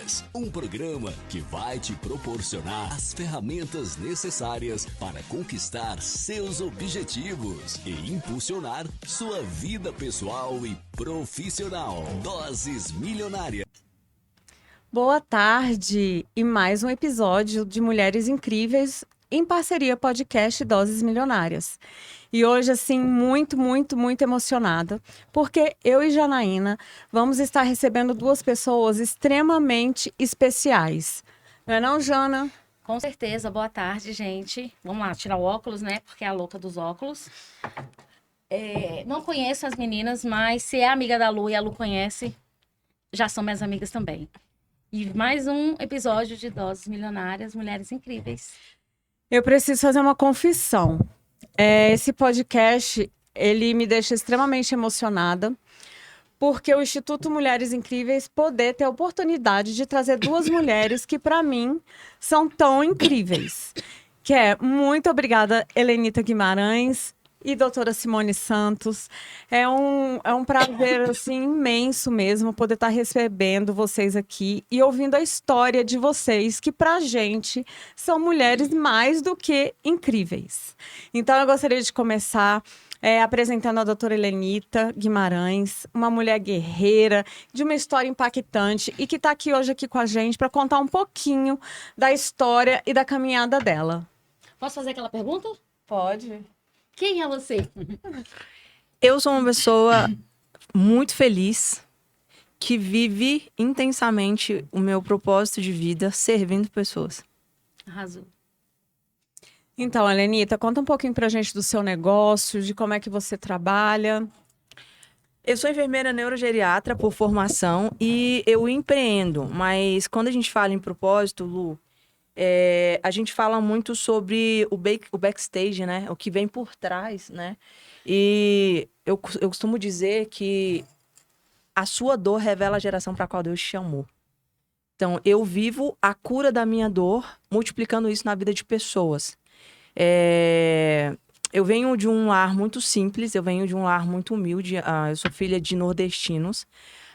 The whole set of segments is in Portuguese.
Milionárias, um programa que vai te proporcionar as ferramentas necessárias para conquistar seus objetivos e impulsionar sua vida pessoal e profissional. Doses Milionárias. Boa tarde e mais um episódio de Mulheres Incríveis em parceria podcast Doses Milionárias. E hoje, assim, muito emocionada, porque eu e Janaína vamos estar recebendo duas pessoas extremamente especiais. Não é não, Jana? Com certeza. Boa tarde, gente. Vamos lá, tirar o óculos, né? Porque é a louca dos óculos. Não conheço as meninas, mas se é amiga da Lu e a Lu conhece, já são minhas amigas também. E mais um episódio de Doses Milionárias, Mulheres Incríveis. Eu preciso fazer uma confissão. Esse podcast, ele me deixa extremamente emocionada, porque o Instituto Mulheres Incríveis poder ter a oportunidade de trazer duas mulheres que, para mim, são tão incríveis. Muito obrigada, Helenita Guimarães e doutora Simone Santos. É um prazer, assim, imenso mesmo poder estar recebendo vocês aqui e ouvindo a história de vocês, que pra gente são mulheres mais do que incríveis. Então, eu gostaria de começar apresentando a doutora Helenita Guimarães, uma mulher guerreira, de uma história impactante e que está aqui hoje com a gente para contar um pouquinho da história e da caminhada dela. Posso fazer aquela pergunta? Pode. Quem é você? Eu sou uma pessoa muito feliz, que vive intensamente o meu propósito de vida servindo pessoas. Arrasou. Então, Helenita, conta um pouquinho pra gente do seu negócio, de como é que você trabalha. Eu sou enfermeira neurogeriatra por formação e eu empreendo, mas quando a gente fala em propósito, Lu, a gente fala muito sobre o backstage, né? O que vem por trás, né? E eu costumo dizer que a sua dor revela a geração para a qual Deus te chamou. Então, eu vivo a cura da minha dor, multiplicando isso na vida de pessoas. Eu venho de um lar muito simples, eu venho de um lar muito humilde. Eu sou filha de nordestinos,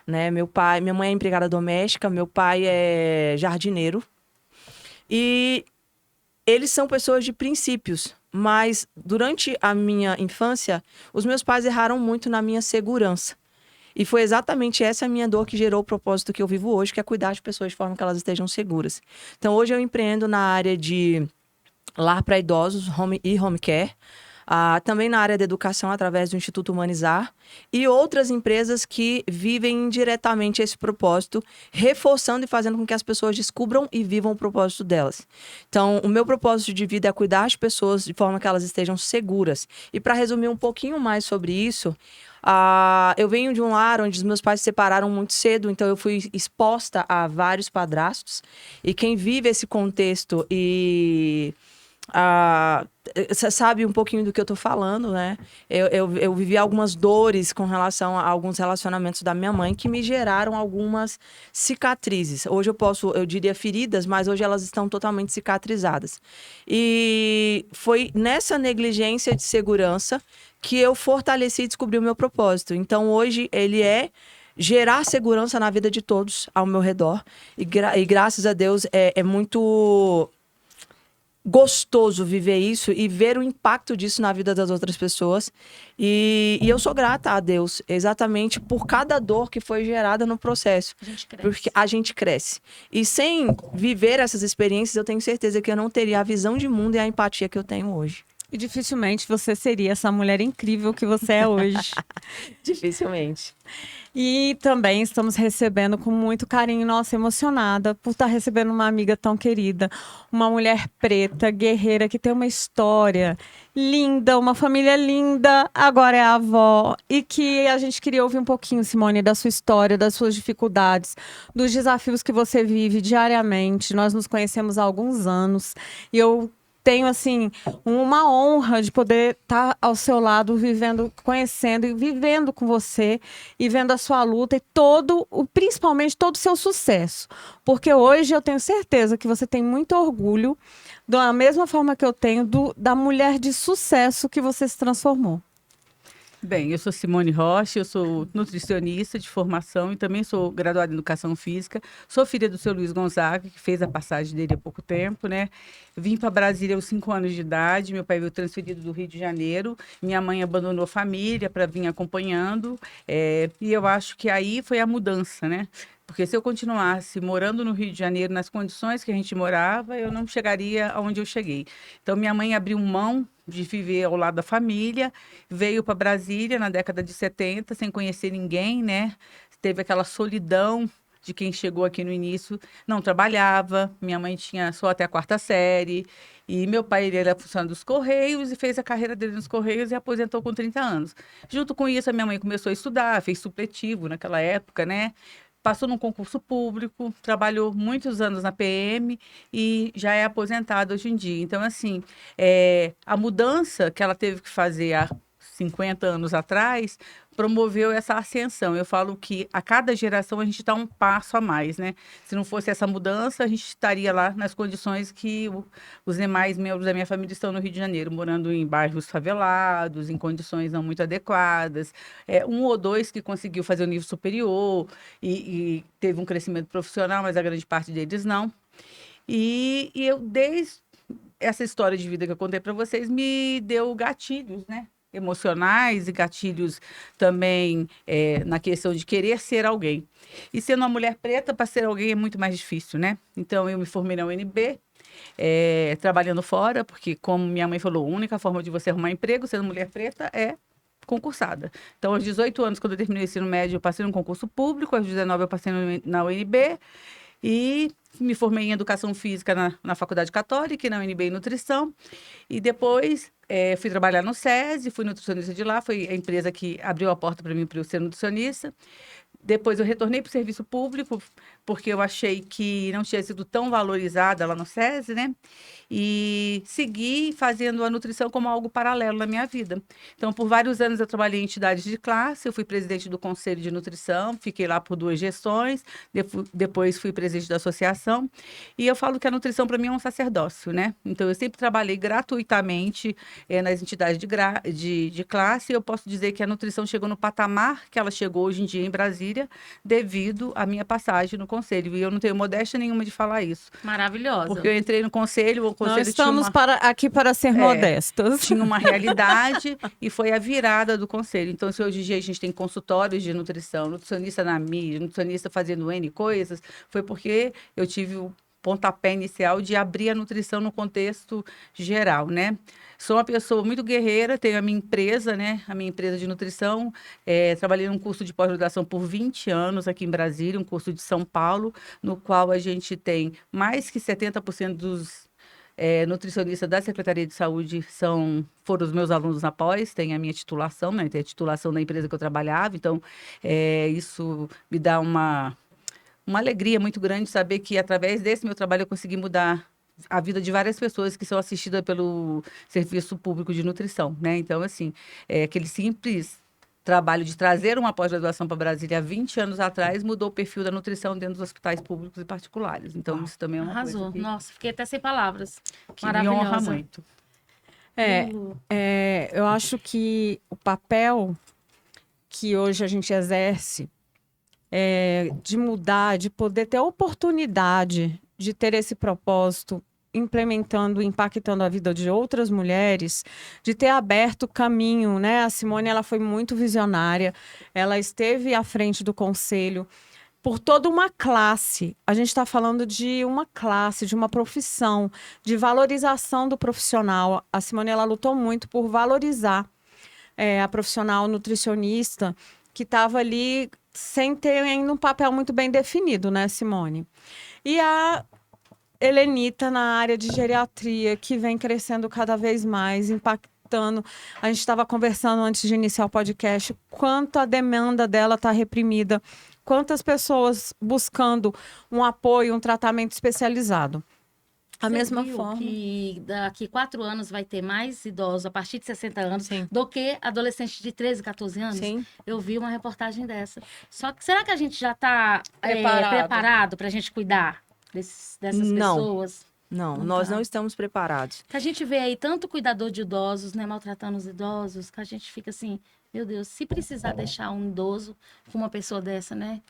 né? Minha mãe é empregada doméstica, meu pai é jardineiro. E eles são pessoas de princípios, mas durante a minha infância, os meus pais erraram muito na minha segurança. E foi exatamente essa a minha dor que gerou o propósito que eu vivo hoje, que é cuidar de pessoas de forma que elas estejam seguras. Então, hoje eu empreendo na área de lar para idosos home care, também na área da educação através do Instituto Humanizar e outras empresas que vivem indiretamente esse propósito, reforçando e fazendo com que as pessoas descubram e vivam o propósito delas. Então, o meu propósito de vida é cuidar de pessoas de forma que elas estejam seguras. E para resumir um pouquinho mais sobre isso, eu venho de um lar onde os meus pais se separaram muito cedo, então eu fui exposta a vários padrastos. E quem vive esse contexto você sabe um pouquinho do que eu tô falando, né? Eu vivi algumas dores com relação a alguns relacionamentos da minha mãe que me geraram algumas cicatrizes. Hoje eu diria feridas, mas hoje elas estão totalmente cicatrizadas. E foi nessa negligência de segurança que eu fortaleci e descobri o meu propósito. Então hoje ele é gerar segurança na vida de todos ao meu redor. E graças a Deus é muito gostoso viver isso e ver o impacto disso na vida das outras pessoas. E eu sou grata a Deus exatamente por cada dor que foi gerada no processo. A gente cresce. Porque a gente cresce. E sem viver essas experiências, eu tenho certeza que eu não teria a visão de mundo e a empatia que eu tenho hoje. E dificilmente você seria essa mulher incrível que você é hoje. Dificilmente. E também estamos recebendo com muito carinho, nossa, emocionada por estar recebendo uma amiga tão querida, uma mulher preta, guerreira, que tem uma história linda, uma família linda, agora é a avó, e que a gente queria ouvir um pouquinho, Simone, da sua história, das suas dificuldades, dos desafios que você vive diariamente. Nós nos conhecemos há alguns anos e eu tenho, assim, uma honra de poder estar ao seu lado, vivendo, conhecendo e vivendo com você e vendo a sua luta e principalmente todo o seu sucesso. Porque hoje eu tenho certeza que você tem muito orgulho, da mesma forma que eu tenho, da mulher de sucesso que você se transformou. Bem, eu sou Simone Rocha, eu sou nutricionista de formação e também sou graduada em Educação Física. Sou filha do seu Luiz Gonzaga, que fez a passagem dele há pouco tempo, né? Vim para Brasília aos 5 anos de idade, meu pai veio transferido do Rio de Janeiro, minha mãe abandonou a família para vir acompanhando, e eu acho que aí foi a mudança, né? Porque se eu continuasse morando no Rio de Janeiro, nas condições que a gente morava, eu não chegaria aonde eu cheguei. Então, minha mãe abriu mão de viver ao lado da família, veio para Brasília na década de 70, sem conhecer ninguém, né? Teve aquela solidão de quem chegou aqui no início, não trabalhava, minha mãe tinha só até a 4ª série, e meu pai ele era funcionário dos Correios e fez a carreira dele nos Correios e aposentou com 30 anos. Junto com isso, a minha mãe começou a estudar, fez supletivo naquela época, né? Passou num concurso público, trabalhou muitos anos na PM e já é aposentada hoje em dia. Então, assim, a mudança que ela teve que fazer há 50 anos atrás promoveu essa ascensão. Eu falo que a cada geração a gente está um passo a mais, né? Se não fosse essa mudança, a gente estaria lá nas condições que os demais membros da minha família estão no Rio de Janeiro, morando em bairros favelados, em condições não muito adequadas. Um ou dois que conseguiu fazer o nível superior e teve um crescimento profissional, mas a grande parte deles não. E eu, desde essa história de vida que eu contei para vocês, me deu gatilhos, né? Emocionais e gatilhos também na questão de querer ser alguém. E sendo uma mulher preta, para ser alguém é muito mais difícil, né? Então, eu me formei na UNB, trabalhando fora, porque, como minha mãe falou, a única forma de você arrumar emprego sendo mulher preta é concursada. Então, aos 18 anos, quando eu terminei o ensino médio, eu passei num concurso público, aos 19 eu passei na UNB, e me formei em Educação Física na Faculdade Católica e na UNB em Nutrição. E depois fui trabalhar no SESI, fui nutricionista de lá, foi a empresa que abriu a porta para mim para eu ser nutricionista. Depois eu retornei para o serviço público, porque eu achei que não tinha sido tão valorizada lá no SESI, né? E segui fazendo a nutrição como algo paralelo na minha vida. Então, por vários anos eu trabalhei em entidades de classe, eu fui presidente do Conselho de Nutrição, fiquei lá por 2 gestões, depois fui presidente da associação, e eu falo que a nutrição para mim é um sacerdócio, né? Então, eu sempre trabalhei gratuitamente nas entidades de classe, e eu posso dizer que a nutrição chegou no patamar que ela chegou hoje em dia em Brasília, devido à minha passagem no Conselho, e eu não tenho modéstia nenhuma de falar isso. Maravilhosa. Porque eu entrei no Conselho, o Conselho Nós estamos tinha aqui para ser modestas. tinha uma realidade e foi a virada do Conselho. Então, se hoje em dia a gente tem consultórios de nutrição, nutricionista na mídia, nutricionista fazendo N coisas, foi porque eu tive o pontapé inicial de abrir a nutrição no contexto geral, né? Sou uma pessoa muito guerreira, tenho a minha empresa, né? A minha empresa de nutrição. Trabalhei num curso de pós-graduação por 20 anos aqui em Brasília, um curso de São Paulo, no qual a gente tem mais que 70% dos nutricionistas da Secretaria de Saúde foram os meus alunos na pós, tem a minha titulação, né? Tem a titulação da empresa que eu trabalhava, então isso me dá uma alegria muito grande saber que, através desse meu trabalho, eu consegui mudar a vida de várias pessoas que são assistidas pelo Serviço Público de Nutrição, né? Então, assim, aquele simples trabalho de trazer uma pós-graduação para Brasília há 20 anos atrás mudou o perfil da nutrição dentro dos hospitais públicos e particulares. Então, isso também é uma Arrasou. coisa Nossa, fiquei até sem palavras. que me honra Maravilhosa. muito. Eu acho que o papel que hoje a gente exerce de mudar, de poder ter a oportunidade de ter esse propósito implementando, impactando a vida de outras mulheres, de ter aberto caminho, né? A Simone, ela foi muito visionária, ela esteve à frente do conselho por toda uma classe. A gente está falando de uma classe, de uma profissão, de valorização do profissional. A Simone, ela lutou muito por valorizar a profissional nutricionista que estava ali sem ter ainda um papel muito bem definido, né, Simone? E a Helenita na área de geriatria, que vem crescendo cada vez mais, impactando. A gente estava conversando antes de iniciar o podcast, quanto a demanda dela está reprimida, quantas pessoas buscando um apoio, um tratamento especializado. A Você mesma viu forma. que daqui 4 anos vai ter mais idosos a partir de 60 anos Sim. do que adolescentes de 13, 14 anos? Sim. Eu vi uma reportagem dessa. Só que será que a gente já está Preparado. preparado para a gente cuidar dessas Não. pessoas? Não, Não nós tá. não estamos preparados. Que a gente vê aí tanto cuidador de idosos, né, maltratando os idosos, que a gente fica assim, meu Deus, se precisar deixar um idoso com uma pessoa dessa, né?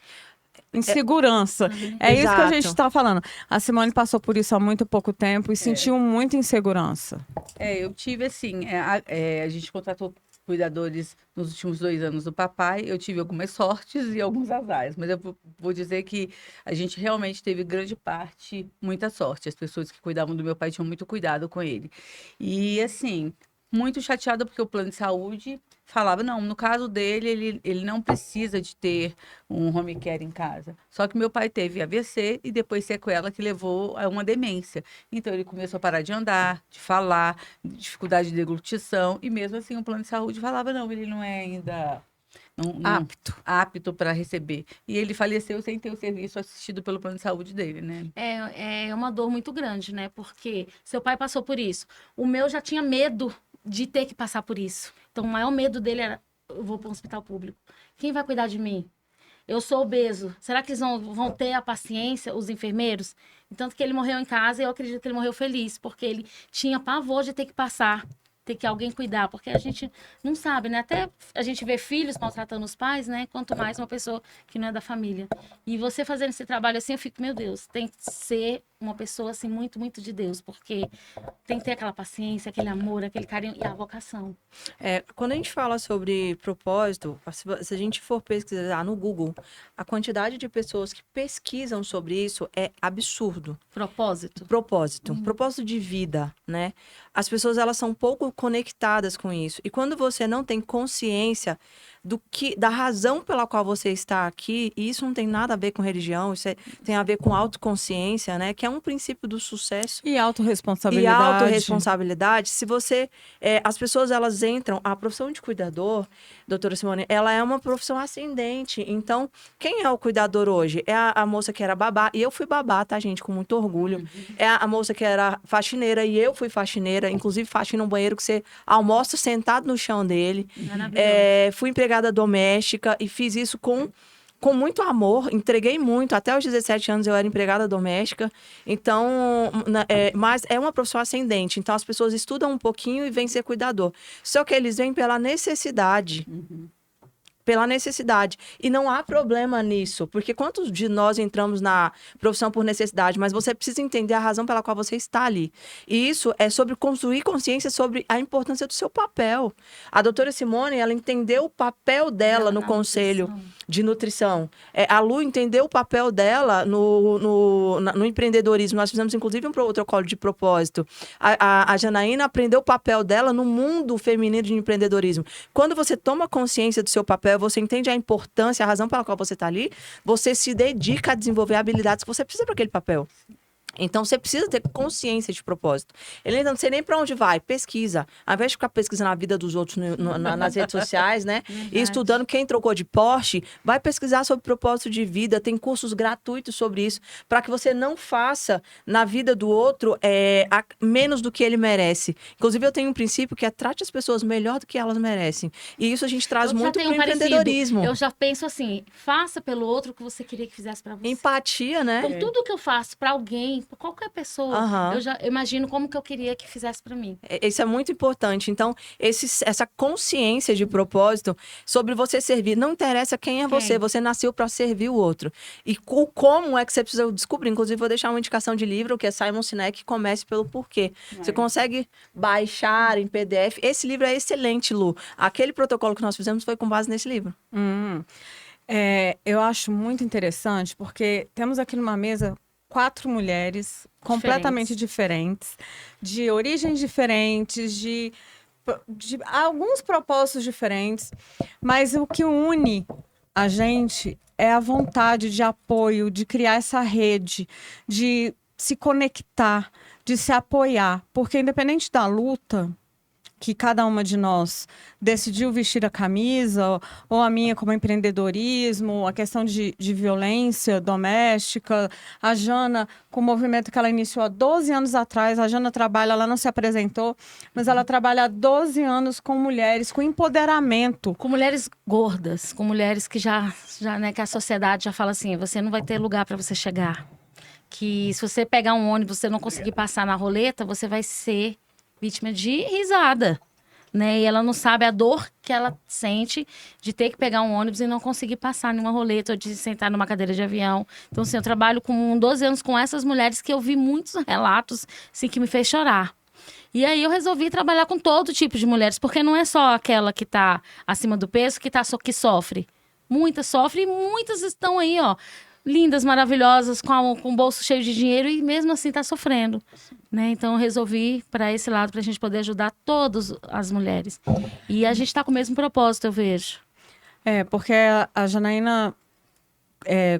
Insegurança. É isso que a gente Exato. está falando. A Simone passou por isso há muito pouco tempo e sentiu muita insegurança. Eu tive assim, a gente contratou cuidadores nos últimos 2 anos do papai, eu tive algumas sortes e alguns azares, mas eu vou dizer que a gente realmente teve grande parte, muita sorte. As pessoas que cuidavam do meu pai tinham muito cuidado com ele. E assim, muito chateada porque o plano de saúde falava, não, no caso dele, ele não precisa de ter um home care em casa. Só que meu pai teve AVC e depois sequela que levou a uma demência. Então ele começou a parar de andar, de falar, dificuldade de deglutição, e mesmo assim o plano de saúde falava, não, ele não é ainda apto para receber. E ele faleceu sem ter o serviço assistido pelo plano de saúde dele, né? É uma dor muito grande, né? Porque seu pai passou por isso. O meu já tinha medo de ter que passar por isso. Então, o maior medo dele era, eu vou para um hospital público. Quem vai cuidar de mim? Eu sou obeso. Será que eles vão ter a paciência, os enfermeiros? Tanto que ele morreu em casa e eu acredito que ele morreu feliz, porque ele tinha pavor de ter que passar, ter que alguém cuidar, porque a gente não sabe, né? Até a gente vê filhos maltratando os pais, né? Quanto mais uma pessoa que não é da família. E você fazendo esse trabalho assim, eu fico, meu Deus, tem que ser uma pessoa assim muito, muito de Deus, porque tem que ter aquela paciência, aquele amor, aquele carinho e a vocação. Quando a gente fala sobre propósito, se a gente for pesquisar no Google, a quantidade de pessoas que pesquisam sobre isso é absurdo. Propósito. Propósito de vida, né? As pessoas, elas são pouco conectadas com isso. E quando você não tem consciência da razão pela qual você está aqui, e isso não tem nada a ver com religião, tem a ver com autoconsciência, né? Que é um princípio do sucesso. E autorresponsabilidade. E autorresponsabilidade. Se você... as pessoas, elas entram... A profissão de cuidador, doutora Simone, ela é uma profissão ascendente. Então, quem é o cuidador hoje? É a moça que era babá. E eu fui babá, tá, gente? Com muito orgulho. É a moça que era faxineira e eu fui faxineira. Inclusive, faxina um banheiro que você almoça sentado no chão dele. Fui empregada doméstica e fiz isso com muito amor, entreguei muito. Até os 17 anos eu era empregada doméstica. Então, mas é uma profissão ascendente. Então, as pessoas estudam um pouquinho e vêm ser cuidador. Só que eles vêm pela necessidade. Pela necessidade. E não há problema nisso, porque quantos de nós entramos na profissão por necessidade, mas você precisa entender a razão pela qual você está ali. E isso é sobre construir consciência sobre a importância do seu papel. A doutora Simone, ela entendeu o papel dela no conselho de nutrição. A Lu entendeu o papel dela no empreendedorismo. Nós fizemos, inclusive, um protocolo de propósito. A Janaína aprendeu o papel dela no mundo feminino de empreendedorismo. Quando você toma consciência do seu papel, você entende a importância, a razão pela qual você está ali, você se dedica a desenvolver habilidades que você precisa para aquele papel. Então, você precisa ter consciência de propósito. Ele não sei nem para onde vai, pesquisa. Ao invés de ficar pesquisando a vida dos outros nas redes sociais, né? E estudando quem trocou de Porsche, vai pesquisar sobre propósito de vida. Tem cursos gratuitos sobre isso, para que você não faça na vida do outro menos do que ele merece. Inclusive, eu tenho um princípio que é trate as pessoas melhor do que elas merecem. E isso a gente traz muito para o empreendedorismo. Eu já penso assim, faça pelo outro o que você queria que fizesse para você. Empatia, né? Então, tudo que eu faço para alguém, pra qualquer pessoa, eu já imagino como que eu queria que fizesse para mim. Isso é muito importante. Então, essa consciência de propósito sobre você servir. Não interessa quem é você nasceu para servir o outro. E como é que você precisa descobrir. Inclusive, vou deixar uma indicação de livro, que é Simon Sinek, Comece pelo Porquê. Você consegue baixar em PDF. Esse livro é excelente, Lu. Aquele protocolo que nós fizemos foi com base nesse livro. Eu acho muito interessante, porque temos aqui numa mesa 4 mulheres completamente diferentes, de origens diferentes, de alguns propósitos diferentes, mas o que une a gente é a vontade de apoio, de criar essa rede, de se conectar, de se apoiar, porque independente da luta que cada uma de nós decidiu vestir a camisa, ou a minha como empreendedorismo, a questão de violência doméstica, a Jana, com o movimento que ela iniciou há 12 anos atrás, a Jana trabalha, ela não se apresentou, mas ela trabalha há 12 anos com mulheres, com empoderamento. Com mulheres gordas, com mulheres que já né, que a sociedade já fala assim, você não vai ter lugar para você chegar. que se você pegar um ônibus e você não conseguir passar na roleta, você vai ser vítima de risada, né? E ela não sabe a dor que ela sente de ter que pegar um ônibus e não conseguir passar numa roleta ou de sentar numa cadeira de avião. Então, assim, eu trabalho com 12 anos com essas mulheres que eu vi muitos relatos, assim, que me fez chorar. E aí eu resolvi trabalhar com todo tipo de mulheres, porque não é só aquela que tá acima do peso que sofre. Muitas sofrem e muitas estão aí, ó, lindas, maravilhosas, com o bolso cheio de dinheiro e mesmo assim tá sofrendo, né? Então eu resolvi para esse lado, pra gente poder ajudar todas as mulheres. E a gente tá com o mesmo propósito, eu vejo. Porque a Janaína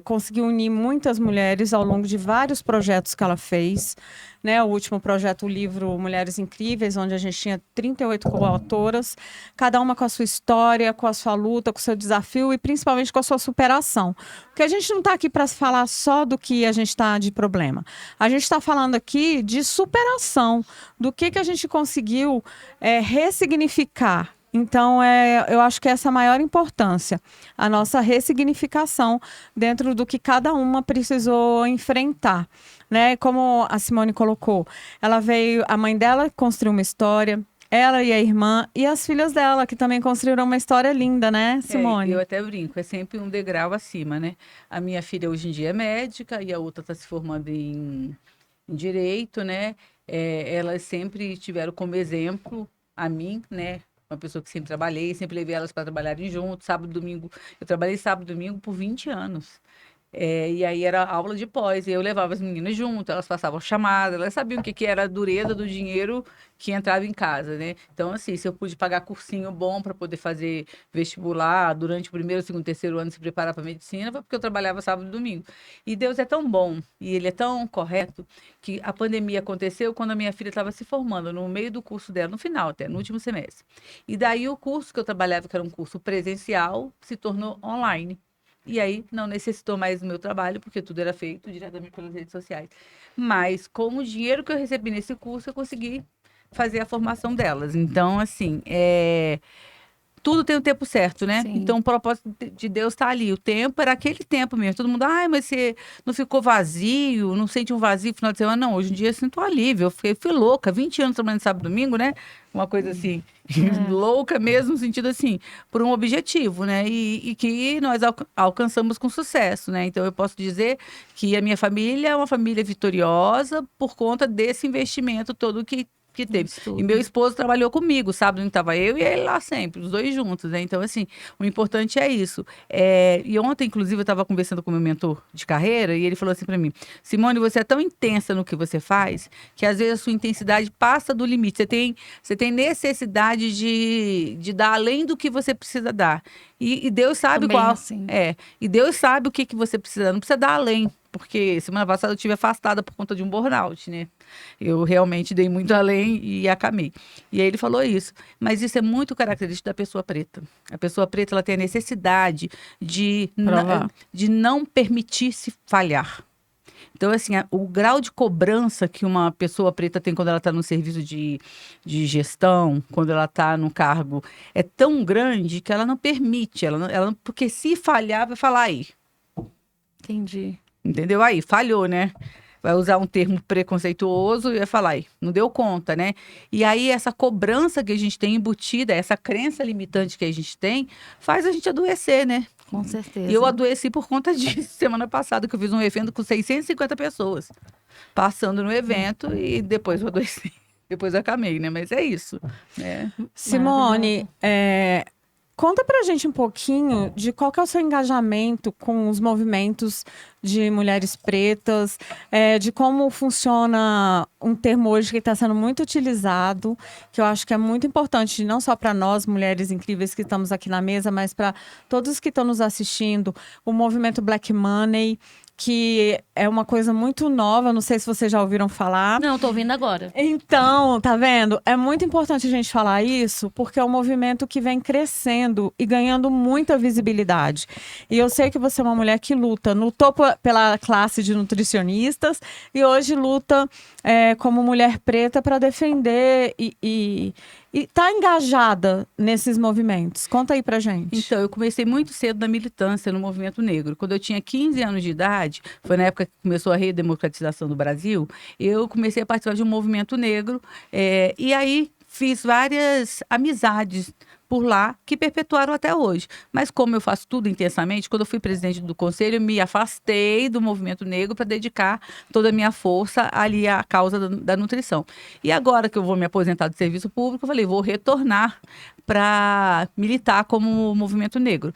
conseguiu unir muitas mulheres ao longo de vários projetos que ela fez, né? O último projeto, o livro Mulheres Incríveis, onde a gente tinha 38 coautoras, cada uma com a sua história, com a sua luta, com o seu desafio e principalmente com a sua superação. Porque a gente não está aqui para falar só do que a gente está de problema. A gente está falando aqui de superação, do que a gente conseguiu ressignificar. Então, eu acho que essa é a maior importância, a nossa ressignificação dentro do que cada uma precisou enfrentar, né? Como a Simone colocou, a mãe dela construiu uma história, ela e a irmã, e as filhas dela, que também construíram uma história linda, né, Simone? Eu até brinco, é sempre um degrau acima, né? A minha filha hoje em dia é médica e a outra está se formando em Direito, né? Elas sempre tiveram como exemplo a mim, né? Uma pessoa que sempre trabalhei, sempre levei elas para trabalharem juntos, sábado e domingo. Eu trabalhei sábado e domingo por 20 anos. E aí era aula de pós, e eu levava as meninas junto, elas passavam chamada, elas sabiam o que era a dureza do dinheiro que entrava em casa, né? Então, assim, se eu pude pagar cursinho bom para poder fazer vestibular durante o primeiro, segundo, terceiro ano, se preparar para medicina, foi porque eu trabalhava sábado e domingo. E Deus é tão bom, e Ele é tão correto, que a pandemia aconteceu quando a minha filha estava se formando, no meio do curso dela, no final até, no último semestre. E daí o curso que eu trabalhava, que era um curso presencial, se tornou online. E aí não necessitou mais do meu trabalho, porque tudo era feito diretamente pelas redes sociais. Mas com o dinheiro que eu recebi nesse curso, eu consegui fazer a formação delas. Então, assim, tudo tem o tempo certo, né? Sim. Então, o propósito de Deus está ali. O tempo era aquele tempo mesmo. Todo mundo, mas você não ficou vazio, não sente um vazio no final de semana? Não, hoje em dia eu sinto alívio. Eu fui louca, 20 anos trabalhando sábado e domingo, né? Uma coisa assim, louca mesmo, no sentido assim, por um objetivo, né? E que nós alcançamos com sucesso, né? Então, eu posso dizer que a minha família é uma família vitoriosa por conta desse investimento todo que teve. E meu esposo trabalhou comigo, sábado estava eu e ele lá sempre, os dois juntos, né? Então, assim, o importante é isso. E ontem, inclusive, eu estava conversando com o meu mentor de carreira e ele falou assim para mim, Simone, você é tão intensa no que você faz que às vezes a sua intensidade passa do limite. Você tem necessidade de dar além do que você precisa dar. E Deus sabe Também, qual. assim. E Deus sabe o que você precisa. Não precisa dar além. Porque semana passada eu estive afastada por conta de um burnout, né? Eu realmente dei muito além e acamei. E aí ele falou isso. Mas isso é muito característico da pessoa preta. A pessoa preta, ela tem a necessidade de não permitir-se falhar. Então, assim, o grau de cobrança que uma pessoa preta tem quando ela está no serviço de gestão, quando ela está no cargo, é tão grande que ela não permite. Porque se falhar, vai falar aí. Entendi. Entendeu? Aí, falhou, né? Vai usar um termo preconceituoso e vai falar aí, não deu conta, né? E aí, essa cobrança que a gente tem embutida, essa crença limitante que a gente tem, faz a gente adoecer, né? Com certeza. E eu adoeci por conta disso. Semana passada, que eu fiz um evento com 650 pessoas passando no evento e depois eu adoeci. Depois eu acamei, né? Mas é isso. Simone, conta pra gente um pouquinho de qual que é o seu engajamento com os movimentos de mulheres pretas, de como funciona um termo hoje que está sendo muito utilizado, que eu acho que é muito importante, não só para nós, mulheres incríveis que estamos aqui na mesa, mas para todos que estão nos assistindo, o movimento Black Money, que é uma coisa muito nova, não sei se vocês já ouviram falar. Não, tô ouvindo agora. Então, tá vendo? É muito importante a gente falar isso, porque é um movimento que vem crescendo e ganhando muita visibilidade. E eu sei que você é uma mulher que lutou pela classe de nutricionistas e hoje luta como mulher preta para defender e e tá engajada nesses movimentos? Conta aí pra gente. Então, eu comecei muito cedo na militância no movimento negro. Quando eu tinha 15 anos de idade, foi na época que começou a redemocratização do Brasil, eu comecei a participar de um movimento negro, e aí fiz várias amizades por lá que perpetuaram até hoje. Mas como eu faço tudo intensamente, quando eu fui presidente do conselho, eu me afastei do movimento negro para dedicar toda a minha força ali à causa da nutrição. E agora que eu vou me aposentar do serviço público, eu falei, vou retornar para militar como movimento negro.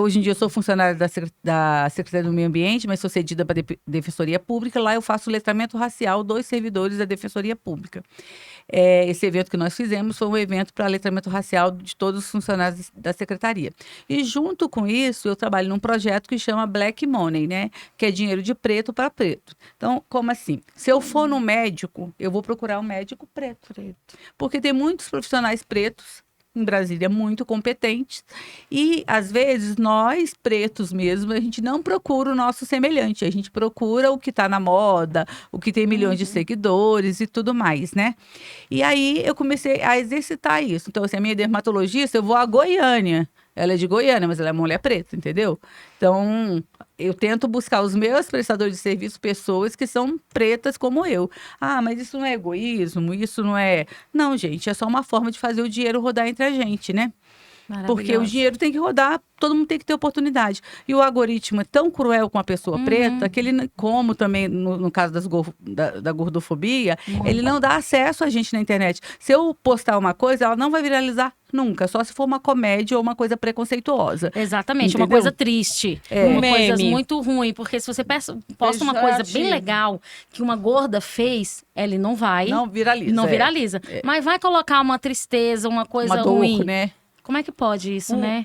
Hoje em dia eu sou funcionária da Secretaria do Meio Ambiente, mas sou cedida para a Defensoria Pública. Lá eu faço o letramento racial dos servidores da Defensoria Pública. Esse evento que nós fizemos foi um evento para letramento racial de todos os funcionários da Secretaria. E junto com isso, eu trabalho num projeto que chama Black Money, né? Que é dinheiro de preto para preto. Então, como assim? Se eu for no médico, eu vou procurar um médico preto. Porque tem muitos profissionais pretos em Brasília muito competentes e às vezes nós pretos mesmo a gente não procura o nosso semelhante, a gente procura o que está na moda, o que tem milhões de seguidores e tudo mais, né? E aí eu comecei a exercitar isso. Então assim, a minha dermatologista, eu vou a Goiânia. Ela é de Goiânia, mas ela é mulher preta, entendeu? Então, eu tento buscar os meus prestadores de serviço, pessoas que são pretas como eu. Ah, mas isso não é egoísmo, isso não é... Não, gente, é só uma forma de fazer o dinheiro rodar entre a gente, né? Porque o dinheiro tem que rodar, todo mundo tem que ter oportunidade. E o algoritmo é tão cruel com a pessoa preta que ele, como também no caso da gordofobia, ele não dá acesso a gente na internet. Se eu postar uma coisa, ela não vai viralizar nunca, só se for uma comédia ou uma coisa preconceituosa. Exatamente, entendeu? uma coisa triste, uma coisa muito ruim, porque se você posta uma coisa bem legal que uma gorda fez, ele não vai... Não viraliza. Não viraliza. Mas vai colocar uma tristeza, uma coisa uma dor, ruim. né? Como é que pode isso, né?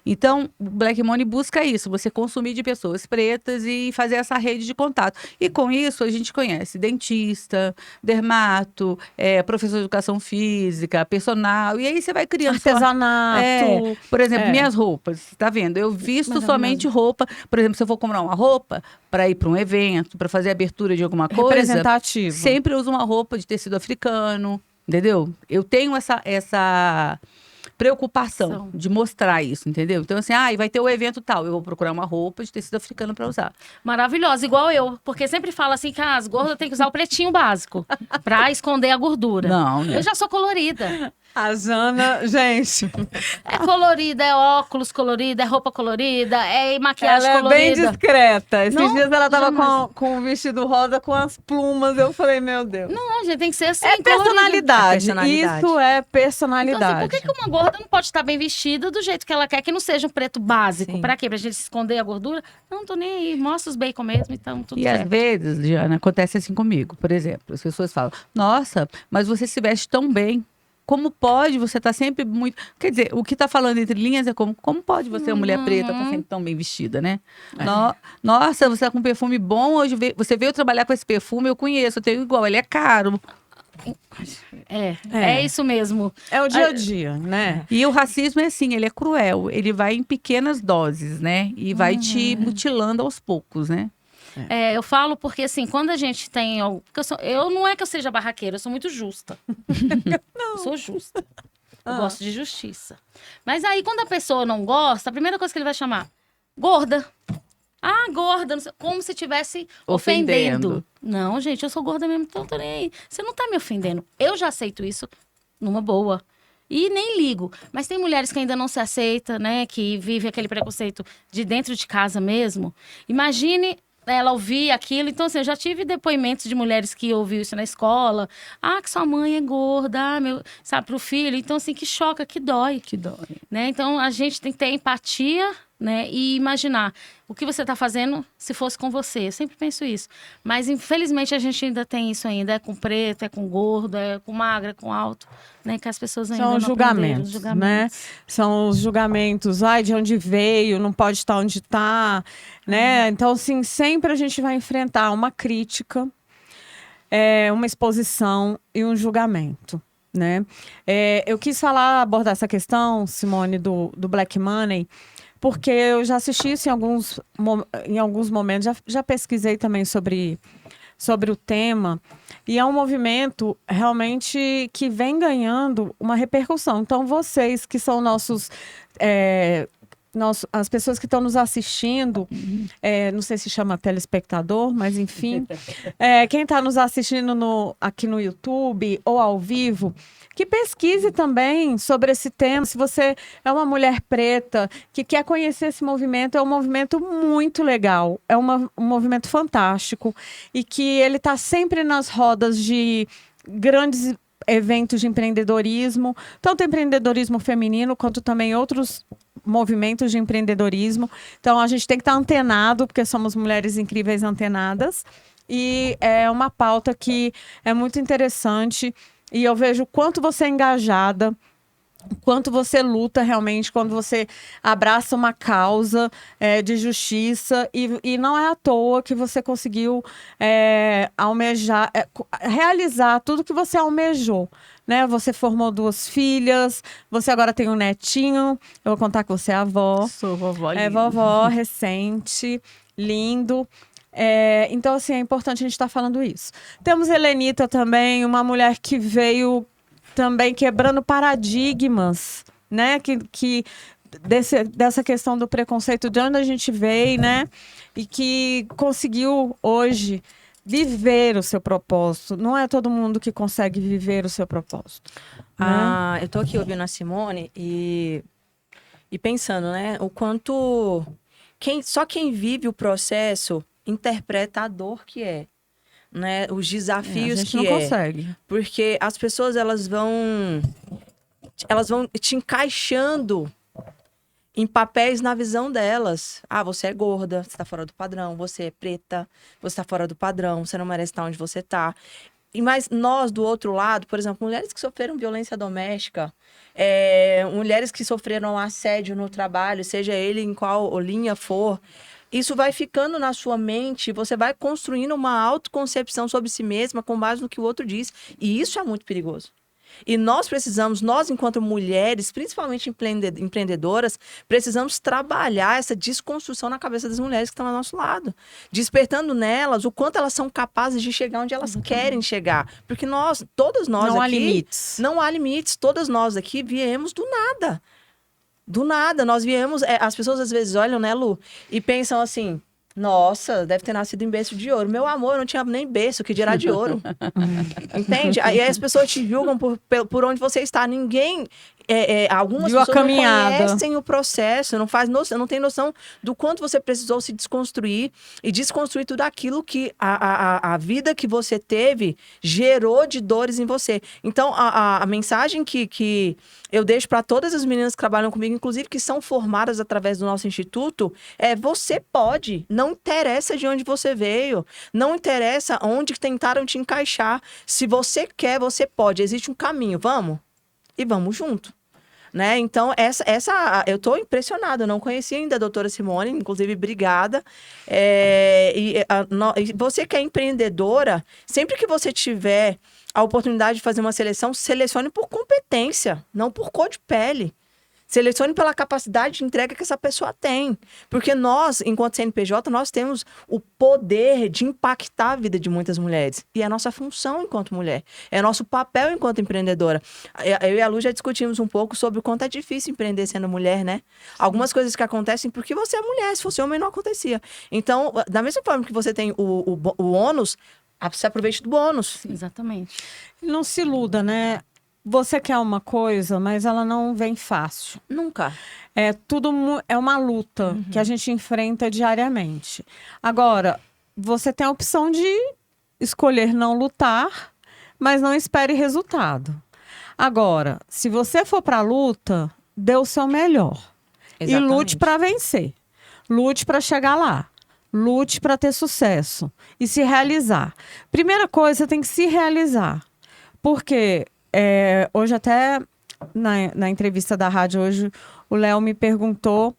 Então, o Black Money busca isso, você consumir de pessoas pretas e fazer essa rede de contato. E com isso, a gente conhece dentista, dermato, professor de educação física, personal, e aí você vai criando... Artesanato. Por exemplo, minhas roupas, tá vendo? Eu visto somente roupa, por exemplo, se eu for comprar uma roupa para ir para um evento, para fazer abertura de alguma coisa... Representativo. Sempre uso uma roupa de tecido africano, entendeu? Eu tenho essa preocupação de mostrar isso, entendeu? Então, assim, vai ter o evento tal, eu vou procurar uma roupa de tecido africano para usar. Maravilhosa, igual eu, porque sempre fala assim que as gordas têm que usar o pretinho básico para esconder a gordura. Não, né? Eu já sou colorida. A Jana, gente... É colorida, é óculos colorida, é roupa colorida, é maquiagem ela colorida. É bem discreta. Esses Não, dias ela tava jamais. com um vestido rosa com as plumas. Eu falei, meu Deus. Não, gente, tem que ser assim, É personalidade. personalidade. Isso é Então, personalidade. assim, por que uma gorda não pode estar bem vestida do jeito que ela quer, que não seja um preto básico? Sim. Pra quê? Pra gente esconder a gordura? Não, tô nem aí. Mostra os bacon mesmo, então tudo E certo. às vezes, Diana, acontece assim comigo. Por exemplo, as pessoas falam, nossa, mas você se veste tão bem. Como pode você estar sempre muito... Quer dizer, o que está falando entre linhas é como pode você, uma mulher preta, estar sempre tão bem vestida, né? Nossa, você está com um perfume bom, hoje você veio trabalhar com esse perfume, eu conheço, eu tenho igual, ele é caro. É isso mesmo. É o dia a dia, né? E o racismo é assim, ele é cruel, ele vai em pequenas doses, né? E vai te mutilando aos poucos, né? Eu falo porque, assim, quando a gente tem... Eu não é que eu seja barraqueira, eu sou muito justa. Eu sou justa. Eu gosto de justiça. Mas aí, quando a pessoa não gosta, a primeira coisa que ele vai chamar, gorda. Ah, gorda, não sei, como se estivesse ofendendo. Não, gente, eu sou gorda mesmo, então tô nem aí. Você não tá me ofendendo. Eu já aceito isso numa boa. E nem ligo. Mas tem mulheres que ainda não se aceitam, né? Que vivem aquele preconceito de dentro de casa mesmo. Imagine ela ouvir aquilo. Então, assim, eu já tive depoimentos de mulheres que ouviram isso na escola. Ah, que sua mãe é gorda, sabe, pro filho. Então, assim, que choca, que dói. Que dói. Né? Então, a gente tem que ter empatia, né? E imaginar o que você está fazendo se fosse com você. Eu sempre penso isso. Mas, infelizmente, a gente ainda tem isso ainda. É com preto, é com gordo, é com magra, é com alto. Né? Que as pessoas ainda São não os julgamentos, né? São os julgamentos. Ai, de onde veio, não pode estar onde está, né? Então, assim, sempre a gente vai enfrentar uma crítica, uma exposição e um julgamento, né? Eu quis abordar essa questão, Simone, do Black Money, porque eu já assisti isso em alguns momentos, já pesquisei também sobre sobre o tema. E é um movimento realmente que vem ganhando uma repercussão. Então, vocês que são nossos... as pessoas que estão nos assistindo, não sei se chama telespectador, mas enfim, quem está nos assistindo aqui no YouTube ou ao vivo, que pesquise também sobre esse tema. Se você é uma mulher preta que quer conhecer esse movimento, é um movimento muito legal, é um movimento fantástico e que ele está sempre nas rodas de grandes eventos de empreendedorismo, tanto empreendedorismo feminino quanto também outros movimentos de empreendedorismo. Então, a gente tem que estar antenado, porque somos mulheres incríveis antenadas. E é uma pauta que é muito interessante. E eu vejo o quanto você é engajada, o quanto você luta realmente quando você abraça uma causa de justiça. E não é à toa que você conseguiu almejar, realizar tudo que você almejou. Né? Você formou 2 filhas, você agora tem um netinho. Eu vou contar que você é avó. Sou vovó linda. É vovó, recente, lindo. Então, assim, é importante a gente estar falando isso. Temos Helenita também, uma mulher que veio também quebrando paradigmas, né? Dessa questão do preconceito, de onde a gente veio, né? E que conseguiu hoje viver o seu propósito. Não é todo mundo que consegue viver o seu propósito. Né? Eu tô aqui ouvindo a Simone e pensando, né? O quanto... Só quem vive o processo interpreta a dor que é. Né? Os desafios a gente que não é. consegue. Porque as pessoas, elas vão te encaixando em papéis na visão delas. Você é gorda, você tá fora do padrão. Você é preta, você tá fora do padrão. Você não merece estar onde você tá. Mas nós, do outro lado, por exemplo, mulheres que sofreram violência doméstica, mulheres que sofreram assédio no trabalho, seja ele em qual linha for, isso vai ficando na sua mente, você vai construindo uma autoconcepção sobre si mesma com base no que o outro diz. E isso é muito perigoso. E nós enquanto mulheres, principalmente empreendedoras, precisamos trabalhar essa desconstrução na cabeça das mulheres que estão ao nosso lado. Despertando nelas o quanto elas são capazes de chegar onde elas querem chegar. Porque todas nós aqui... Não há limites. Não há limites. Todas nós aqui viemos do nada. Do nada. Nós viemos... as pessoas às vezes olham, né, Lu? E pensam assim... Nossa, deve ter nascido em berço de ouro. Meu amor, eu não tinha nem berço, que dirá de ouro. Entende? Aí as pessoas te julgam por onde você está. Ninguém... algumas pessoas não conhecem o processo, não tem noção do quanto você precisou se desconstruir e desconstruir tudo aquilo que a vida que você teve gerou de dores em você. Então, a mensagem que eu deixo para todas as meninas que trabalham comigo, inclusive que são formadas através do nosso instituto, você pode. Não interessa de onde você veio. Não interessa onde tentaram te encaixar. Se você quer, você pode. Existe um caminho. Vamos? E vamos junto. Né? Então, eu estou impressionada. Eu não conhecia ainda a doutora Simone. Inclusive, obrigada. E você que é empreendedora, sempre que você tiver a oportunidade de fazer uma seleção, selecione por competência, não por cor de pele. Selecione pela capacidade de entrega que essa pessoa tem. Porque nós, enquanto CNPJ, nós temos o poder de impactar a vida de muitas mulheres. E é a nossa função enquanto mulher. É nosso papel enquanto empreendedora. Eu e a Lu já discutimos um pouco sobre o quanto é difícil empreender sendo mulher, né? Algumas coisas que acontecem porque você é mulher. Se fosse homem, não acontecia. Então, da mesma forma que você tem o ônus, você aproveite do bônus. Exatamente. Não se iluda, né? Você quer uma coisa, mas ela não vem fácil. Nunca. É uma luta que a gente enfrenta diariamente. Agora, você tem a opção de escolher não lutar, mas não espere resultado. Agora, se você for para a luta, dê o seu melhor. Exatamente. E lute para vencer. Lute para chegar lá. Lute para ter sucesso e se realizar. Primeira coisa, você tem que se realizar. Porque... hoje até na entrevista da rádio hoje o Léo me perguntou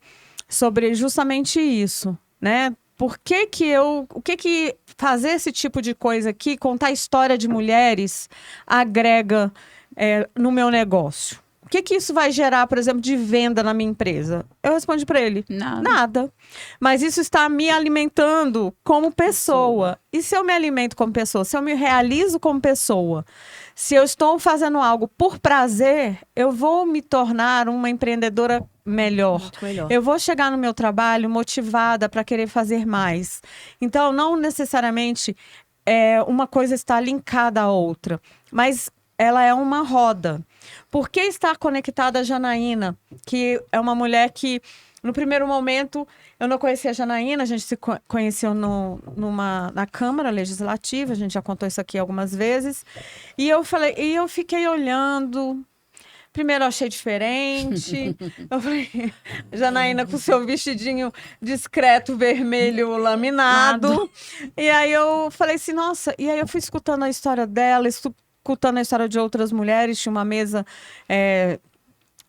sobre justamente isso, né? O que fazer esse tipo de coisa aqui, contar a história de mulheres agrega no meu negócio? que isso vai gerar, por exemplo, de venda na minha empresa? Eu respondi para ele: nada. Mas isso está me alimentando como pessoa. E se eu me alimento como pessoa, se eu me realizo como pessoa, se eu estou fazendo algo por prazer, eu vou me tornar uma empreendedora melhor. Muito melhor. Eu vou chegar no meu trabalho motivada para querer fazer mais. Então, não necessariamente uma coisa está linkada à outra, mas ela é uma roda. Por que estar conectada a Janaína, que é uma mulher que, no primeiro momento, eu não conhecia a Janaína, a gente se conheceu na Câmara Legislativa, a gente já contou isso aqui algumas vezes, e eu fiquei olhando. Primeiro eu achei diferente. Eu falei, Janaína com seu vestidinho discreto, vermelho, laminado. E aí eu falei assim, nossa. E aí eu fui escutando a história dela, escutando a história de outras mulheres. Tinha uma mesa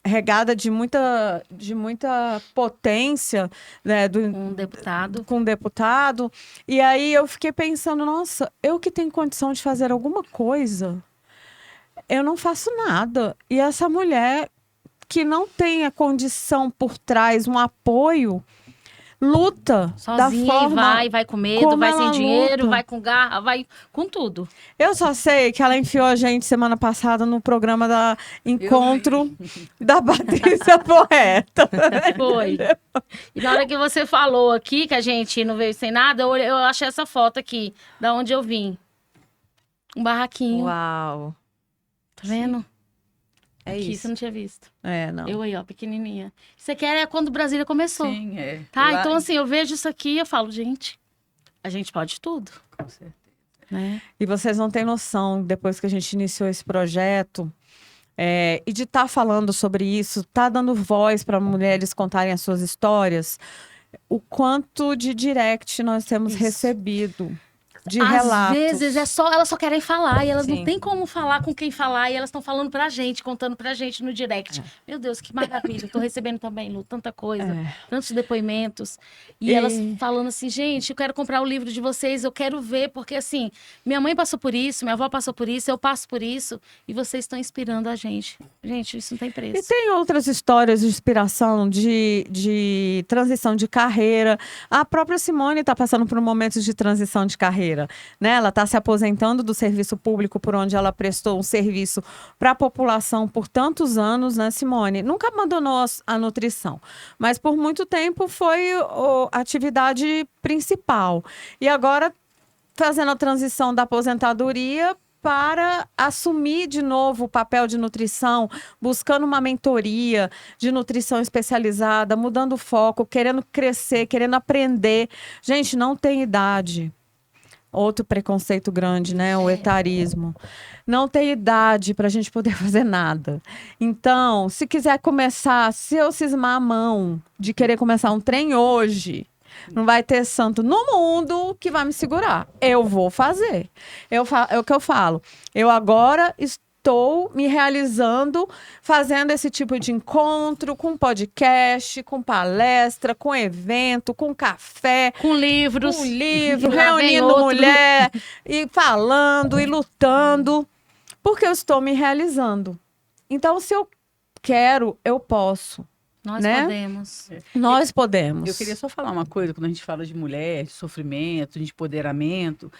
regada de muita potência, né, com um deputado. E aí eu fiquei pensando, nossa, eu que tenho condição de fazer alguma coisa, eu não faço nada. E essa mulher que não tem a condição por trás, um apoio, luta sozinha, da forma vai com medo, vai sem dinheiro, luta. vai com garra, vai com tudo. Eu só sei que ela enfiou a gente semana passada no programa da Encontro da Patrícia Poeta. Foi. E na hora que você falou aqui que a gente não veio sem nada, eu achei essa foto aqui, da onde eu vim. Um barraquinho. Uau. Tá vendo? É Aqui, isso. você não tinha visto. Não. Eu aí, ó, pequenininha. Isso aqui era quando Brasília começou. Sim, é. Tá? Lá- Então, assim, eu vejo isso aqui e eu falo, gente, a gente pode tudo. Com certeza. Né? E vocês não têm noção, depois que a gente iniciou esse projeto, e de estar falando sobre isso, tá dando voz para mulheres contarem as suas histórias, o quanto de direct nós temos Isso. recebido. De Às relatos. vezes elas só querem falar e elas não Sim. têm como falar com quem falar e elas estão falando pra gente, contando pra gente no direct. Meu Deus, que maravilha. Eu tô recebendo também, Lu, tanta coisa, tantos depoimentos. E elas falando assim, gente, eu quero comprar o livro de vocês, eu quero ver, porque assim, minha mãe passou por isso, minha avó passou por isso, eu passo por isso e vocês estão inspirando a gente. Gente, isso não tem preço. E tem outras histórias de inspiração, de transição de carreira. A própria Simone está passando por um momento de transição de carreira. Né? Ela está se aposentando do serviço público por onde ela prestou um serviço para a população por tantos anos, né, Simone? Nunca abandonou a nutrição, mas por muito tempo foi a atividade principal. E agora, fazendo a transição da aposentadoria para assumir de novo o papel de nutrição, buscando uma mentoria de nutrição especializada, mudando o foco, querendo crescer, querendo aprender. Gente, não tem idade. Outro preconceito grande, né? O etarismo. Não tem idade para a gente poder fazer nada. Então, se quiser começar, se eu cismar a mão de querer começar um trem hoje, não vai ter santo no mundo que vai me segurar. Eu vou fazer. É o que eu falo. Eu agora estou me realizando, fazendo esse tipo de encontro, com podcast, com palestra, com evento, com café, Com livros. um livro, E lá vem reunindo outro. mulher, e falando, e lutando, porque eu estou me realizando. Então, se eu quero, eu posso. Nós né? podemos. Nós podemos. Eu queria só falar uma coisa, quando a gente fala de mulher, de sofrimento, de empoderamento,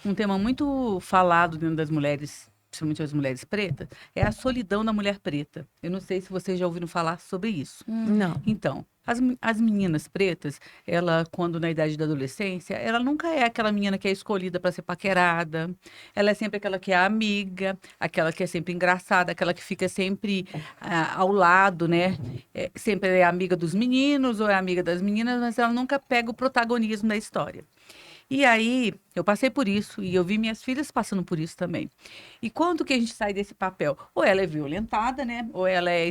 um tema muito falado dentro das mulheres, principalmente as mulheres pretas, é a solidão da mulher preta. Eu não sei se vocês já ouviram falar sobre isso. Não. Então, as meninas pretas, ela, quando na idade da adolescência, ela nunca é aquela menina que é escolhida para ser paquerada. Ela é sempre aquela que é amiga, aquela que é sempre engraçada, aquela que fica sempre ao lado, né? Sempre é amiga dos meninos ou é amiga das meninas, mas ela nunca pega o protagonismo da história. E aí, eu passei por isso e eu vi minhas filhas passando por isso também. E quando que a gente sai desse papel? Ou ela é violentada, né? Ou ela é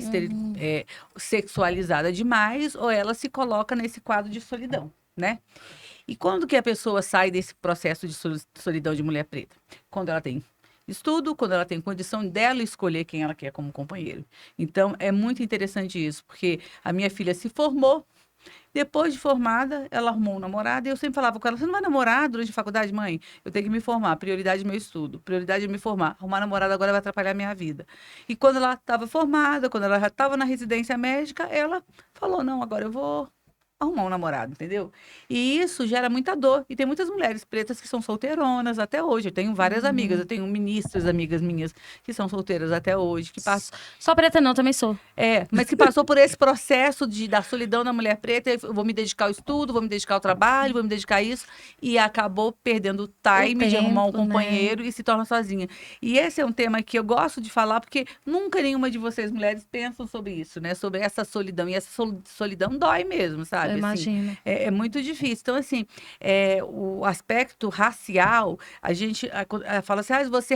sexualizada demais, ou ela se coloca nesse quadro de solidão, né? E quando que a pessoa sai desse processo de solidão de mulher preta? Quando ela tem estudo, quando ela tem condição dela escolher quem ela quer como companheiro. Então, é muito interessante isso, porque a minha filha se formou, Depois de formada, ela arrumou um namorado e eu sempre falava com ela, você não vai namorar durante a faculdade, mãe? Eu tenho que me formar, prioridade é meu estudo, prioridade é me formar. Arrumar namorado agora vai atrapalhar a minha vida. E quando ela estava formada, quando ela já estava na residência médica, ela falou, não, agora eu vou arrumar um namorado, entendeu? E isso gera muita dor. E tem muitas mulheres pretas que são solteironas até hoje. Eu tenho várias amigas, eu tenho ministras, amigas minhas, que são solteiras até hoje, que passam... Só preta não, também sou. mas que passou por esse processo da solidão da mulher preta, eu vou me dedicar ao estudo, vou me dedicar ao trabalho, vou me dedicar a isso, e acabou perdendo o time de arrumar um tempo, né? companheiro e se torna sozinha. E esse é um tema que eu gosto de falar, porque nunca nenhuma de vocês, mulheres, pensam sobre isso, né? Sobre essa solidão. E essa solidão dói mesmo, sabe? Eu imagino. É muito difícil. Então, assim, o aspecto racial, a gente fala assim, você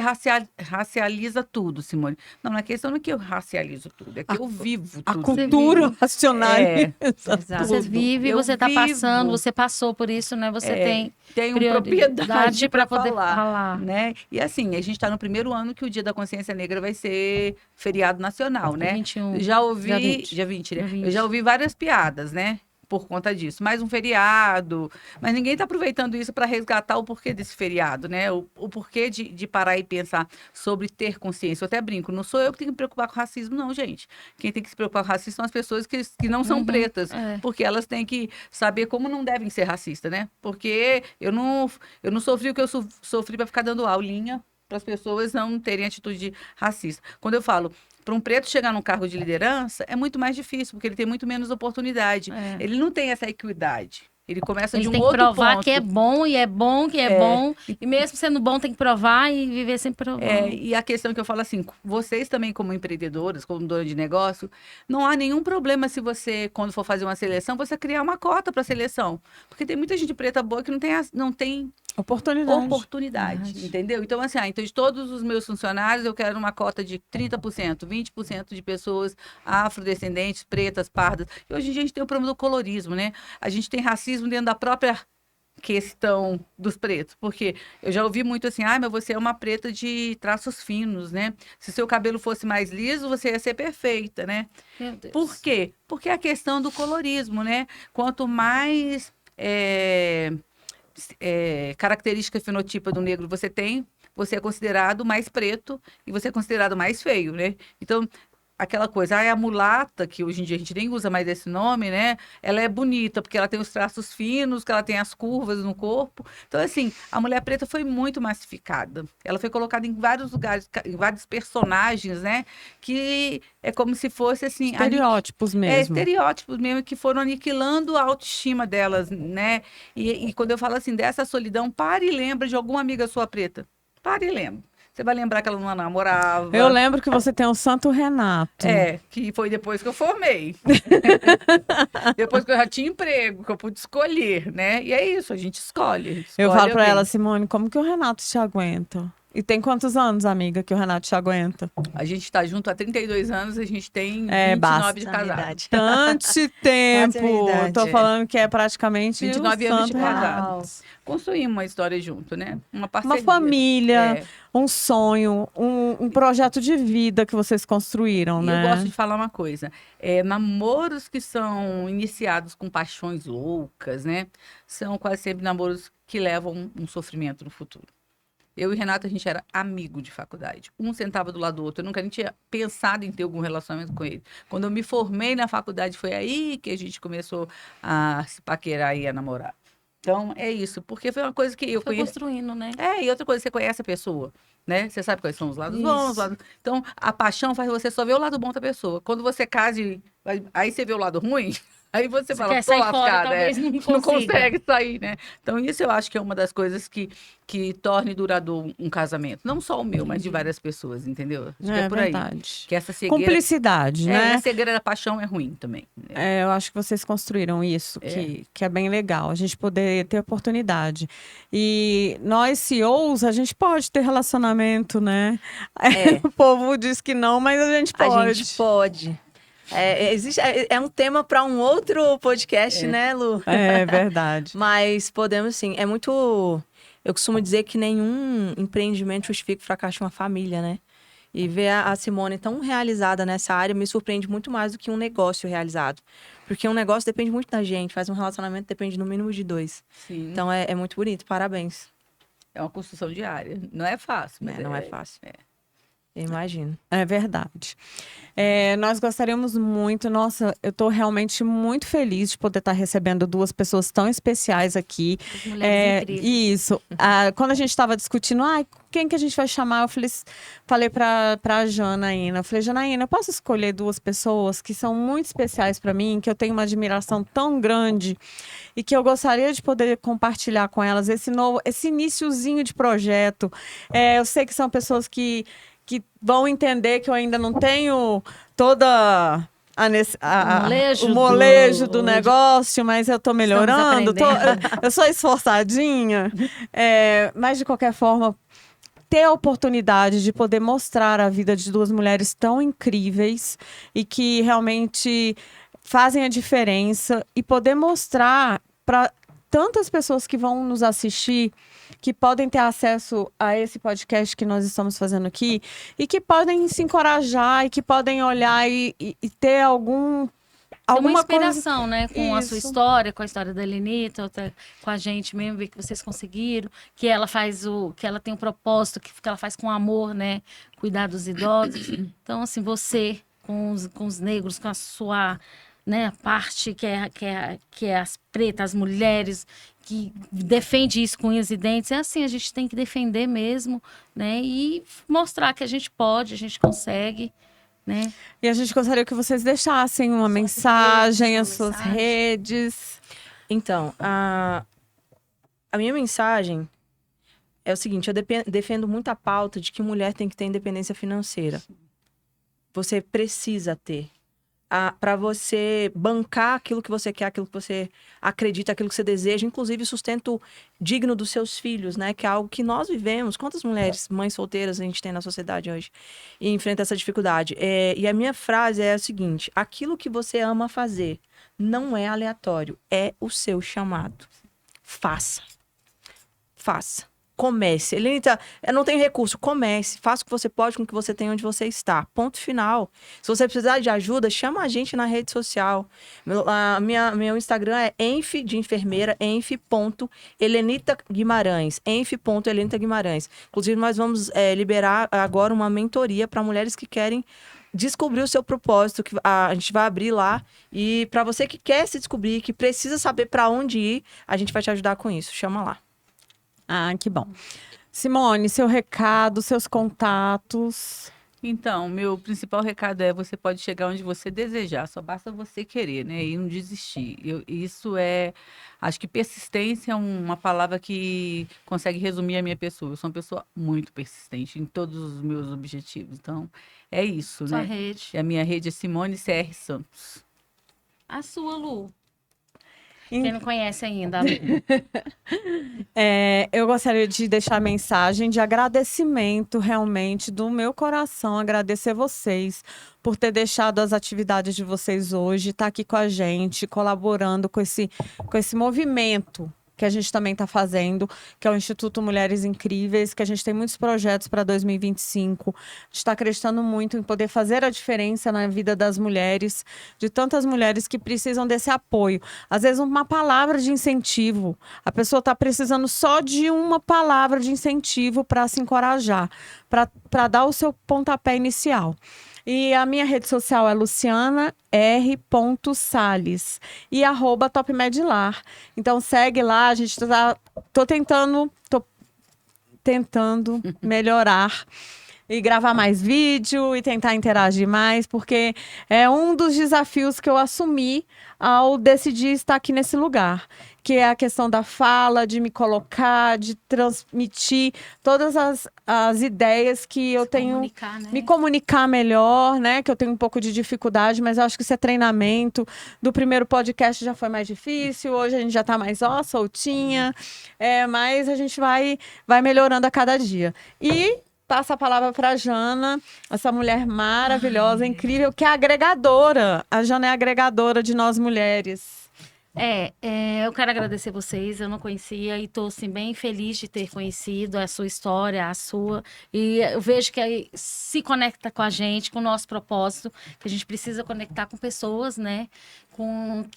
racializa tudo, Simone. Não é questão que eu racializo tudo, é que eu vivo A tudo. cultura racionaliza Exato. Você tudo. vive, Eu você tá vivo. passando, você passou por isso, né? Você tem Tenho prioridade propriedade para para poder falar. falar. Né? E assim, a gente está no primeiro ano que o Dia da Consciência Negra vai ser feriado nacional, né? 21. Já ouvi, Dia 20, né? dia 20. Eu já ouvi várias piadas, né? Por conta disso. Mais um feriado. Mas ninguém está aproveitando isso para resgatar o porquê desse feriado, né? O porquê de parar e pensar sobre ter consciência. Eu até brinco, não sou eu que tenho que me preocupar com racismo, não, gente. Quem tem que se preocupar com racismo são as pessoas que não são pretas. Porque elas têm que saber como não devem ser racistas, né? Porque eu não sofri o que eu sofri para ficar dando aulinha para as pessoas não terem atitude racista. Quando eu falo, para um preto chegar num cargo de liderança, é muito mais difícil, porque ele tem muito menos oportunidade. Ele não tem essa equidade. Ele começa Ele de um tem que outro provar ponto. que é bom, e é bom, que é bom. E mesmo sendo bom, tem que provar e viver sem provar. E a questão que eu falo assim, vocês também como empreendedoras, como dona de negócio, não há nenhum problema se você, quando for fazer uma seleção, você criar uma cota para seleção. Porque tem muita gente preta boa que não tem oportunidade, entendeu? Então, assim, então de todos os meus funcionários, eu quero uma cota de 30%, 20% de pessoas afrodescendentes, pretas, pardas. E hoje em dia a gente tem o problema do colorismo, né? A gente tem racismo dentro da própria questão dos pretos, porque eu já ouvi muito assim, mas você é uma preta de traços finos, né? Se seu cabelo fosse mais liso, você ia ser perfeita, né? Meu Deus. Por quê? Porque é a questão do colorismo, né? Quanto mais característica fenotipa do negro você tem, você é considerado mais preto e você é considerado mais feio, né? Então, aquela coisa, a mulata, que hoje em dia a gente nem usa mais esse nome, né? Ela é bonita, porque ela tem os traços finos, que ela tem as curvas no corpo. Então, assim, a mulher preta foi muito massificada. Ela foi colocada em vários lugares, em vários personagens, né? Que é como se fosse, assim... Estereótipos mesmo. Estereótipos mesmo, que foram aniquilando a autoestima delas, né? E quando eu falo assim, dessa solidão, pare e lembra de alguma amiga sua preta. Pare e lembra. Você vai lembrar que ela não namorava. Eu lembro que você tem o Santo Renato. Que foi depois que eu formei. Depois que eu já tinha emprego, que eu pude escolher, né? E é isso, a gente escolhe. Eu falo pra alguém. ela, Simone, como que o Renato te aguenta? E tem quantos anos, amiga, que o Renato te aguenta? A gente tá junto há 32 anos, a gente tem 29 basta. de casado. Tanto tempo! idade, Tô falando que é praticamente 29 o anos de Santo Renato. casado. Construímos uma história junto, né? Uma parceria. Uma família, É. um sonho, um projeto de vida que vocês construíram, E né? eu gosto de falar uma coisa. Namoros que são iniciados com paixões loucas, né? São quase sempre namoros que levam um sofrimento no futuro. Eu e Renato, a gente era amigo de faculdade. Um sentava do lado do outro. Eu nunca nem tinha pensado em ter algum relacionamento com ele. Quando eu me formei na faculdade, foi aí que a gente começou a se paquerar e a namorar. Então, é isso. Porque foi uma coisa que eu Foi conheço. construindo, né? E outra coisa, você conhece a pessoa, né? Você sabe quais são os lados bons, os Isso. lados... Então, a paixão faz você só ver o lado bom da pessoa. Quando você casa, aí você vê o lado ruim, aí você fala, quer tô sair fora, lascada, talvez não não consiga. consegue sair, né? Então, isso eu acho que é uma das coisas que torne duradouro um casamento. Não só o meu, mas de várias pessoas, entendeu? Acho que é por aí. Verdade. Que essa cegueira... Cumplicidade, e né? a cegueira da paixão é ruim também. Eu acho que vocês construíram isso, que é bem legal, a gente poder ter oportunidade. E nós, CEOs, a gente pode ter relacionamento, né? O povo diz que não, mas a gente pode. A gente pode. É um tema para um outro podcast, né, Lu? É verdade. Mas podemos sim. É muito... Eu costumo dizer que nenhum empreendimento justifica o fracasso de uma família, né? E ver a Simone tão realizada nessa área me surpreende muito mais do que um negócio realizado. Porque um negócio depende muito da gente, faz um relacionamento depende no mínimo de 2. Sim. Então é muito bonito, parabéns. É uma construção diária. Não é fácil, mas Não é fácil. Eu imagino. É verdade. Nós gostaríamos muito, nossa, eu estou realmente muito feliz de poder estar recebendo 2 pessoas tão especiais aqui. As mulheres incríveis. Isso. Quando a gente estava discutindo, quem que a gente vai chamar? Eu falei para Janaína, eu falei, Janaína, eu posso escolher 2 pessoas que são muito especiais para mim, que eu tenho uma admiração tão grande e que eu gostaria de poder compartilhar com elas esse iniciozinho de projeto. Eu sei que são pessoas que vão entender que eu ainda não tenho toda o molejo do negócio, mas eu tô melhorando, eu sou esforçadinha. Mas, de qualquer forma, ter a oportunidade de poder mostrar a vida de 2 mulheres tão incríveis e que realmente fazem a diferença e poder mostrar para tantas pessoas que vão nos assistir, que podem ter acesso a esse podcast que nós estamos fazendo aqui e que podem se encorajar e que podem olhar e ter alguma inspiração, né? Com a sua Isso. história, com a história da Helenita, até com a gente mesmo, ver que vocês conseguiram, que ela que ela tem um propósito, que ela faz com amor, né? Cuidar dos idosos. Então, assim, você, com os negros, com a sua, né, parte que é as pretas, as mulheres, que defende isso com unhas e dentes, é assim, a gente tem que defender mesmo, né? E mostrar que a gente pode, a gente consegue, né? E a gente gostaria que vocês deixassem uma mensagem, as suas redes. Então, a minha mensagem é o seguinte, eu defendo muito a pauta de que mulher tem que ter independência financeira. Você precisa ter. Para você bancar aquilo que você quer, aquilo que você acredita, aquilo que você deseja, inclusive sustento digno dos seus filhos, né? Que é algo que nós vivemos. Quantas mulheres, mães solteiras a gente tem na sociedade hoje e enfrenta essa dificuldade? E a minha frase é a seguinte, aquilo que você ama fazer não é aleatório, é o seu chamado. Faça. Comece. Helenita, eu não tenho recurso. Comece. Faça o que você pode com o que você tem onde você está. Ponto final. Se você precisar de ajuda, chama a gente na rede social. Meu Instagram é enf de enfermeira, enf.Helenita Guimarães. enf.Helenita Guimarães. Inclusive, nós vamos liberar agora uma mentoria para mulheres que querem descobrir o seu propósito, que a gente vai abrir lá. E para você que quer se descobrir, que precisa saber para onde ir, a gente vai te ajudar com isso. Chama lá. Que bom. Simone, seu recado, seus contatos. Então, meu principal recado é você pode chegar onde você desejar, só basta você querer, né? E não desistir. Acho que persistência é uma palavra que consegue resumir a minha pessoa. Eu sou uma pessoa muito persistente em todos os meus objetivos. Então, é isso, Sua né? rede. E a minha rede é Simone CR Santos. A sua, Lu. Quem não conhece ainda, a Lu. Eu gostaria de deixar a mensagem de agradecimento realmente do meu coração, agradecer vocês por ter deixado as atividades de vocês hoje, estar aqui com a gente, colaborando com esse movimento que a gente também está fazendo, que é o Instituto Mulheres Incríveis, que a gente tem muitos projetos para 2025. A gente está acreditando muito em poder fazer a diferença na vida das mulheres, de tantas mulheres que precisam desse apoio. Às vezes, uma palavra de incentivo. A pessoa está precisando só de uma palavra de incentivo para se encorajar, para dar o seu pontapé inicial. E a minha rede social é Luciana R. Salles e @topmedlar. Então segue lá, a gente tô tentando melhorar e gravar mais vídeo e tentar interagir mais, porque é um dos desafios que eu assumi ao decidir estar aqui nesse lugar, que é a questão da fala, de me colocar, de transmitir todas as ideias que eu tenho, Comunicar, né? me comunicar melhor, né? Que eu tenho um pouco de dificuldade, mas eu acho que isso é treinamento. Do primeiro podcast já foi mais difícil, hoje a gente já está mais soltinha, mas a gente vai melhorando a cada dia. E passa a palavra para a Jana, essa mulher maravilhosa, incrível, que é agregadora. A Jana é agregadora de nós mulheres. Eu quero agradecer vocês, eu não conhecia e estou assim, bem feliz de ter conhecido a sua história, a sua, e eu vejo que se conecta com a gente, com o nosso propósito, que a gente precisa conectar com pessoas, né,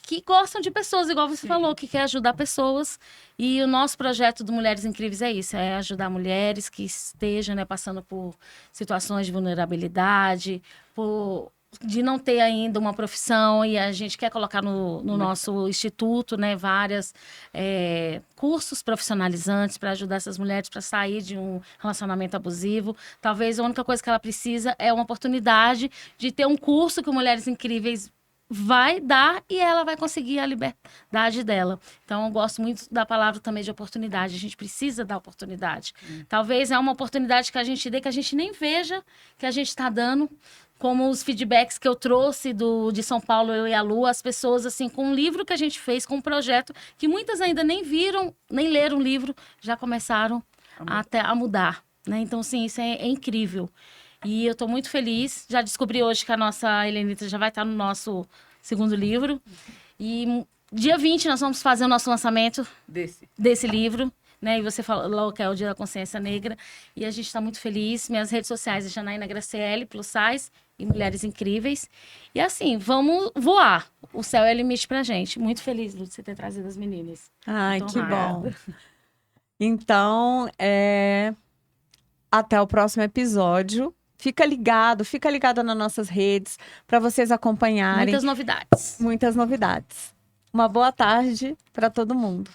que gostam de pessoas, igual você falou, que quer ajudar pessoas, e o nosso projeto do Mulheres Incríveis é isso, é ajudar mulheres que estejam, né, passando por situações de vulnerabilidade, de não ter ainda uma profissão, e a gente quer colocar no nosso instituto, né, vários cursos profissionalizantes para ajudar essas mulheres para sair de um relacionamento abusivo. Talvez a única coisa que ela precisa é uma oportunidade de ter um curso que o Mulheres Incríveis vai dar e ela vai conseguir a liberdade dela. Então, eu gosto muito da palavra também de oportunidade. A gente precisa dar oportunidade. Talvez é uma oportunidade que a gente dê, que a gente nem veja que a gente está dando, como os feedbacks que eu trouxe de São Paulo, eu e a Lu, as pessoas, assim, com um livro que a gente fez, com um projeto, que muitas ainda nem viram, nem leram o livro, já começaram até a mudar, né? Então, sim, isso é incrível. E eu estou muito feliz. Já descobri hoje que a nossa Helenita já vai estar no nosso segundo livro. E dia 20 nós vamos fazer o nosso lançamento desse livro, né? E você falou que é o Dia da Consciência Negra. E a gente está muito feliz. Minhas redes sociais é Janaína Graciele, +size, e Mulheres Incríveis. E assim, vamos voar. O céu é o limite pra gente. Muito feliz, Lu, de você ter trazido as meninas. Ai, Muito que honrada. bom. Então, até o próximo episódio. Fica ligada nas nossas redes para vocês acompanharem Muitas novidades. muitas novidades. Uma boa tarde para todo mundo.